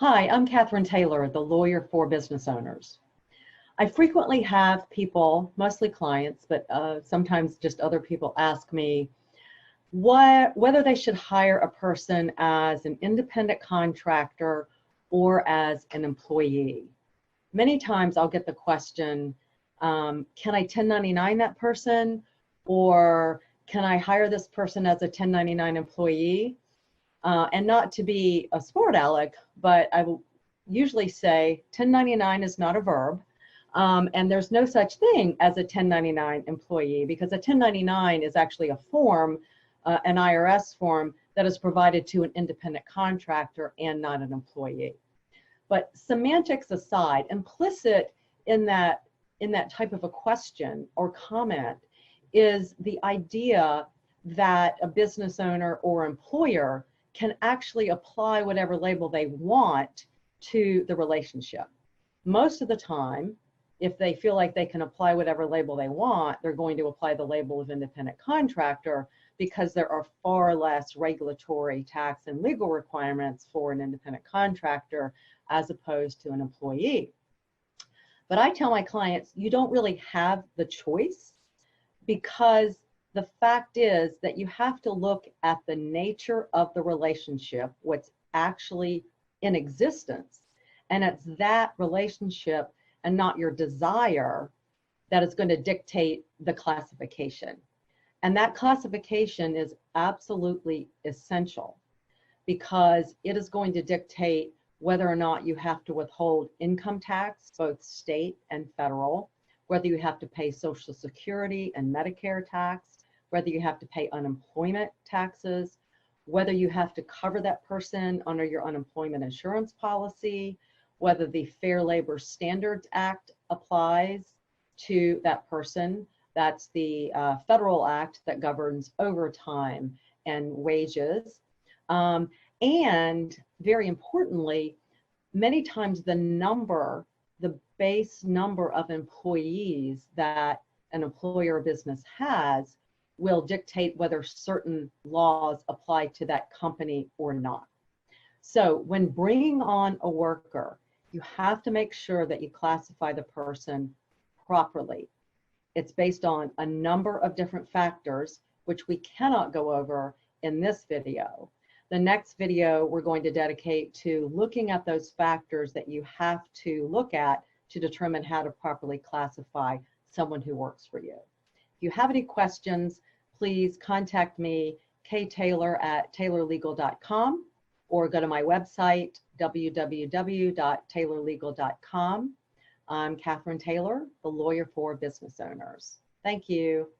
Hi, I'm Katherine Taylor, the lawyer for business owners. I frequently have people, mostly clients, but sometimes just other people, ask me whether they should hire a person as an independent contractor or as an employee. Many times I'll get the question, can I 1099 that person, or can I hire this person as a 1099 employee? And not to be a sport aleck, but I will usually say 1099 is not a verb. And there's no such thing as a 1099 employee, because a 1099 is actually a form, an IRS form that is provided to an independent contractor and not an employee. But semantics aside, implicit in that type of a question or comment is the idea that a business owner or employer can actually apply whatever label they want to the relationship. Most of the time, if they feel like they can apply whatever label they want, they're going to apply the label of independent contractor, because there are far less regulatory, tax, and legal requirements for an independent contractor as opposed to an employee. But I tell my clients, you don't really have the choice, because the fact is that you have to look at the nature of the relationship, what's actually in existence. And it's that relationship and not your desire that is going to dictate the classification. And that classification is absolutely essential, because it is going to dictate whether or not you have to withhold income tax, both state and federal, whether you have to pay Social Security and Medicare tax, whether you have to pay unemployment taxes, whether you have to cover that person under your unemployment insurance policy, whether the Fair Labor Standards Act applies to that person. That's the federal act that governs overtime and wages. And very importantly, many times the base number of employees that an employer or business has will dictate whether certain laws apply to that company or not. So when bringing on a worker, you have to make sure that you classify the person properly. It's based on a number of different factors, which we cannot go over in this video. The next video we're going to dedicate to looking at those factors that you have to look at to determine how to properly classify someone who works for you. If you have any questions, please contact me, ktaylor@taylorlegal.com, or go to my website, www.taylorlegal.com. I'm Katherine Taylor, the lawyer for business owners. Thank you.